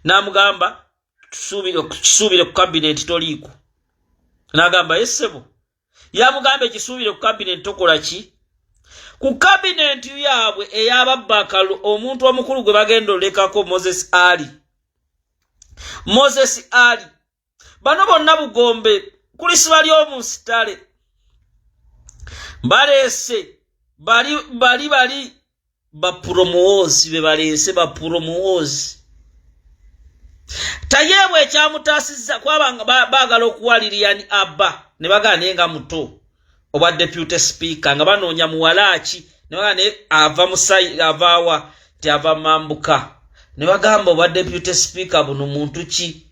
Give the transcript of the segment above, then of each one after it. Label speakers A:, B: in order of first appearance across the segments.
A: namugamba kisuubire ku cabinet toliiko. N'agamba yesebo yamugambe kisuubire ku cabinet tokola ki? Ku cabinet yaabwe ey'ababbakalu omuntu omukulu gwe bagenda olekako Moses Ali. Bano bonna Bugombe kulisi bali omusitale baleese bali bapromozi be baleese bapromozi. Tayebwe ekyamutaasizza kwabanga baagala okuwaliriyani Abba ne baganenga muto obwa deputy speaker nga banoonya muwalaki ne bagane avaawa ti ava Mambuka ne bagamba obwa deputy speaker buno muntu ki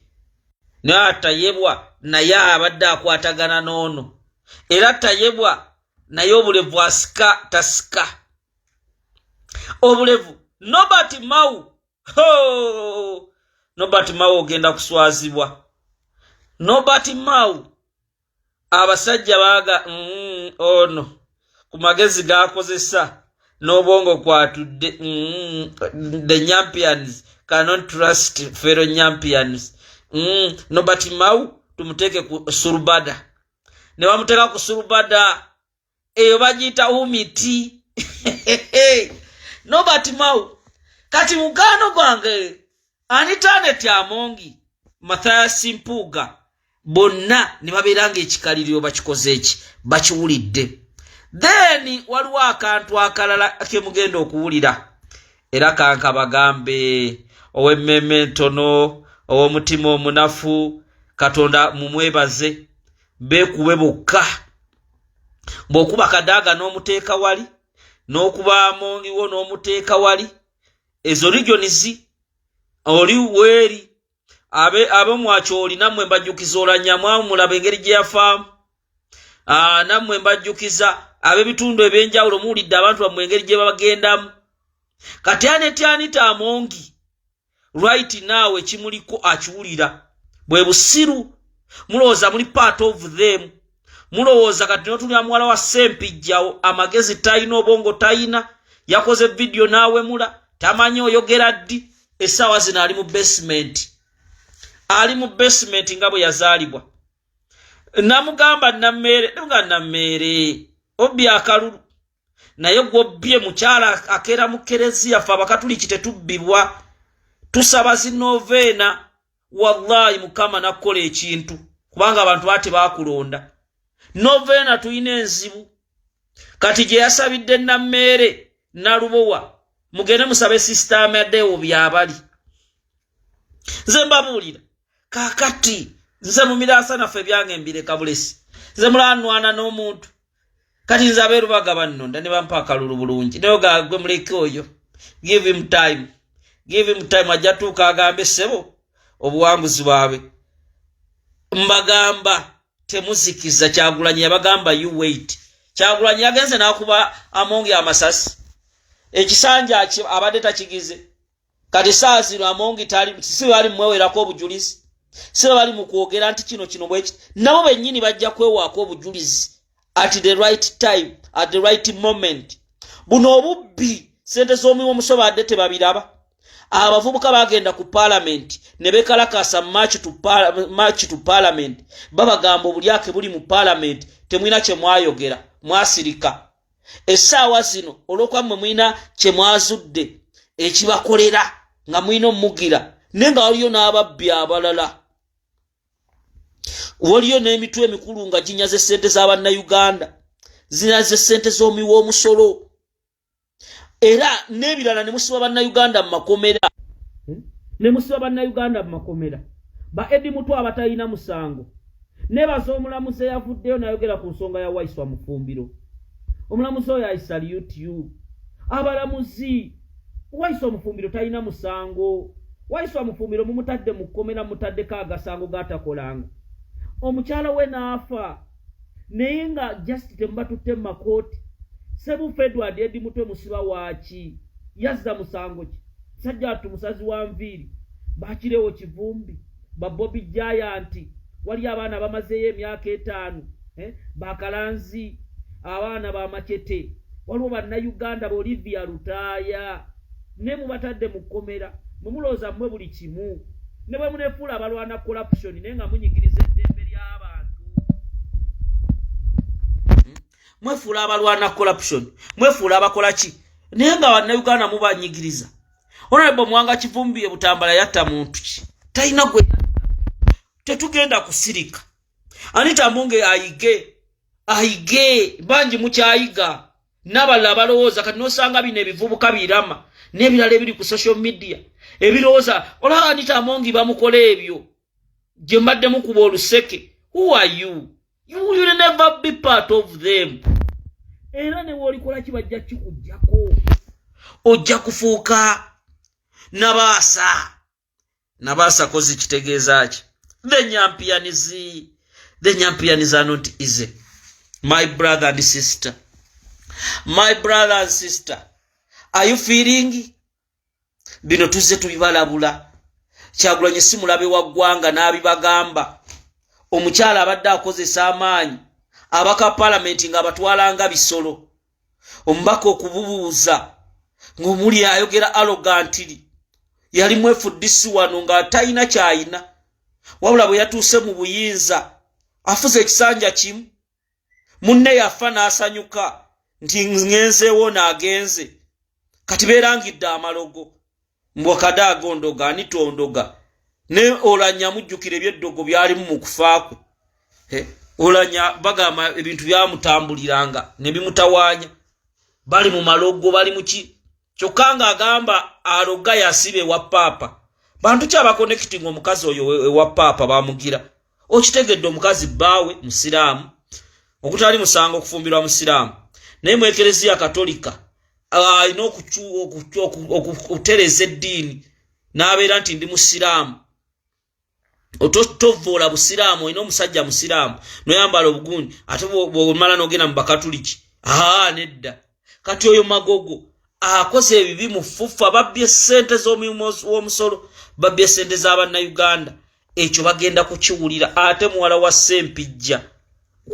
A: ne atayebwa naye abadde akwatagana n'ono era tayebwa naye obulevu asika tasika obulevu Nobert Mau Nobert Mau ogenda kuswazibwa. Nobert Mau abasajja baga ono ku magezi gakozesa n'obwongo kwatudde the champions cannot trust fellow champions. Nobert Mau tumuteke ku Surubada ne bamuteka ku Surubada eyo bagiyita umiti. Nobert Mau kati mugano gwange Anitanet Amongi Mathias Mpuga bonna ne babeeranga ekikaliriro bakikoze eki bakiwulidde. Then waliwo akantu akalala ke mugenda okuwulira era kanka bagambe ow'emmeme ntono ow'omutima omunafu Katonda mumwebaze beekuwe bokka bw'okuba Kadaga n'omuteeka wali n'okuba Amongiwo n'omuteeka wali ezo regions oli weri abe mwacholi namwe mbajjukiza olanyamwa mulaba engeri gye yafaamu namwe mbajjukiza abe bitundu ebyenjawulo muwulidde abantu bamwe engeri gye bagendamu. Kati Anita Amongi right now ekimuliko akiwulira bwe busiru mulowooza muli part of them mulowooza kati notulya muwala wa Sempijjawo amagezi tayina obongo tayina yakoze video naawe mula tamanyi oyogera ddi essaawa zino ali mu basement nga bwe yazaalibwa. Namugamba nammere obbi akalulu naye gwobbye mukyala akeera mu kereziya ffe abakatuliki tetubbibwa tusaba zinoveena wallahi Mukama nakukola ekintu kubanga abantu bate bakulonda noveena tuyina enzibu kati gye yasabidde nammere nalubowa mugende musabe system yadewo byabali. Nze mbabuulira kakati nze mumiraasa naffe byange mbireka bulesi nze mulanwana n'omuntu kati nze abeerubaga bannonda ne bampa akalulu bulungi naye gagwe muleke oyo give him time ajja tuuka agambe ssebo obuwanguzi bwabwe. Mbagamba temuzikiza Kyagulanyi yabagamba you wait. Kyagulanyi yagenze n'akuba Amongi amasasi ekisanja abadde takigize kati saa zino Amongi si bali mwewerako obujulizi si bali mu kwogera nti kino bweki nabo bennyini bajja kwewaako obujulizi at the right time at the right moment. Buno obubbi sente z'omulimu omusobadde tebabiraba. Abavubuka bagenda ku parliament ne bekalakasa march to parliament babagamba obulyake buli mu parliament temwina kye mwayogera mwasirika. Essaawa zino olw'okuba mmwe mwina kye mwazudde ekibakolera nga mwina omugira nenga waliyo n'ababbi abalala waliyo n'emitwe emikulu nga ginyaze ssente z'Abannayuganda zinyaze ssente z'omuwi omusolo era n'ebirala ne musiba Bannayuganda mu makomera ba Edi Mutwa abatalina musango nebaza omulamuzi eyavuddeyo nayogera ku nsonga ya Waiswa Mufumbiro. Omulamuzi oyo I salute you. Abalamuzi Waiswa Mufumbiro talina musango. Waiswa Mufumbiro mumutadde mu kkomera mutaddeko agasango gatakolanga. Omukyala we naafa naye nga just tembatutte mu makooti. Sebu Edward Edi Mutwe musiba waaki yazza musango ki sajja atu musazi wa nviiri bakirewo Kivumbi ba Bobby Giant wali abaana bamazeeyo emyaka 5 bakalanzi abaana ba Machete waliwo Bannayuganda ba Olivia Lutaaya ne mubatadde mu kkomera mumulooza mmwe buli kimu ne bwe munefuula abalwana corruption naye nga munyigiriza eddembe ly'abantu. Mwefuula abalwana corruption, mwefuula abakola ki naye nga bannayuganda mubanyigiriza. Honorable Mwanga Kivumbi e Butambala yatta muntu ki talina gwe tetugenda kusirika. Anita Amonge ayige bangi mukyayiga n'abalala abalowooza kati n'osanga bino ebivubuka birama n'ebirala ebiri ku social media ebirowooza olaba Anita Amonge bamukola ebyo gye mbadde mukuba oluseke. Who are you? You will never be part of them. Era ne wolikola kibajja kikujjako ojja kufuuka Nabasa kozi kitegeeza ki. The Nyampians are not easy. My brother and sister, are you feeling? Bino tuzze tubibalabula. Kyagulanyi simulabe wa ggwanga n'abibagamba. Omukyala abadde akozesa amaanyi abaka parliament nga batwalanga bisolo. Omubaka okububuuza ng'omuli ayogera arrogantly. Yali mwefuddisi wano nga talina kyayina. Wabula bwe yatuuse mu buyinza afuze ekisanja kimu. Munne yafa n'asanyuka nti ngenzeewo n'agenze. Kati beerangidde amalogo. Mbwakade agondoga anitondoga. Ne Olanya mujjukira ebyeddogo byalimu mu kufa kwe. Olanya bagamba ebintu byamutambuliranga ne bimutawaanya. Bali mu malogo bali mu ki. Kyokka ng'agamba aloga yasibe wa papa. Bantu ki abakonnekitinga omukazi oyo ewa papa bamugira. Okitegedde omukazi bbaawe musiraamu. Okutali musango okufumbirwa musiraamu. Naye mu Eklezia Katolika alina okutereza eddiini n'abeera nti ndi musiraamu. Otovoola busiraamu olina omusajja musiraamu noyambala obuguni ate bw'omala n'ogenda mu Bakatuliki. Nedda. Kati oyo Magogo akoze ebibi mu FUFA babbye ssente z'omulimu w'omusolo babbye ssente z'Abannayuganda. Ekyo bagenda kukiwulira ate muwala wa Ssempijja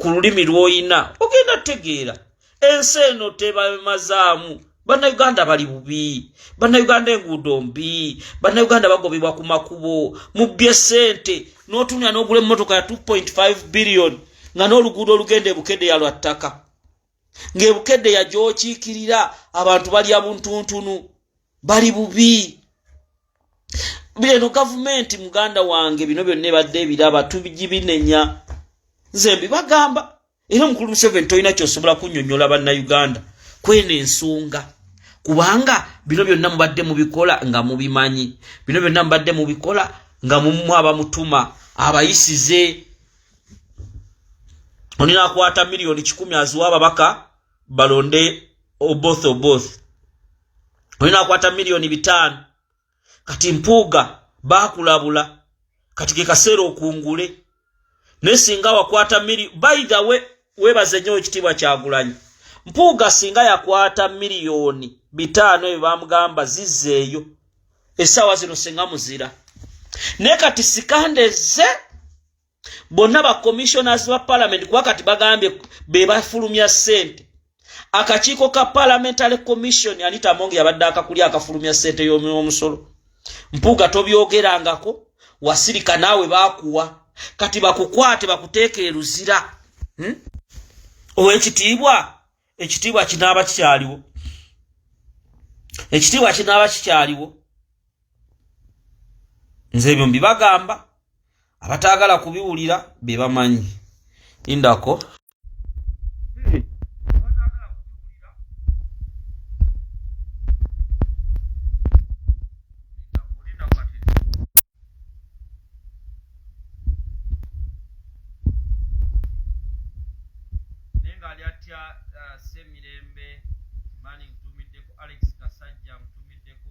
A: ku lulimi lw'oyina ogenda tegeera. Ensi eno tebamazaamu. Bannayuganda bali bubi. Bannayuganda enguudo mbi. Bannayuganda bagobebwa ku makubo. Mubbye ssente n'otunya n'ogula emmotoka ya 2.5 billion nga n'oluguudo olugenda e Bukedde lwa ttaka. Ng'e Bukedde gy'okiikirira abantu bali abuntuntunu bali bubi. Bino gavumenti muganda wange bino byonna ebadde ebiraba tubigibinenya. Nze mbibagamba era omukulu Museveni tolina ky'osobola kunnyonnyola Bannayuganda kweno ensonga. Kubanga bino byonna mubadde mubikola nga mubimanyi. Bino byonna mubadde mubikola nga mumu abamutuma abayisize. Onina akwata milioni 10 azuwa ababaka balonde oboth. Onina akwata milioni 5. Kati Mpuuga bakulabula. Kati ke kaseera okungule. Nesinga wakwata by the way webaze nnyo ekitibwa Kyagulanyi. Mpuuga singa yakwata milioni 5 ebyo bamugamba zizzeeyo. Essaawa zino singa muzira. Ne kati sikandeze bonna ba commissioners ba parliament kuba kati bagambye be bafulumya ssente. Akakiiko ka parliamentary commission Anita Amonge yabadde akakulya akafulumya ssente y'omusolo. Mpuuga tobyogerangako wasirika naawe bakuwa. Kati bakukwate bakuteeke eruzira. Ekitiibwa kinaaba kikyaliwo. Ekitiibwa kinaaba kikyaliwo. Nze ebyo mbibagamba. Abataagala kubiwulira be bamanyi. Indako. Semirembe mani mtumiddeko Alex Kasajja mtumiddeko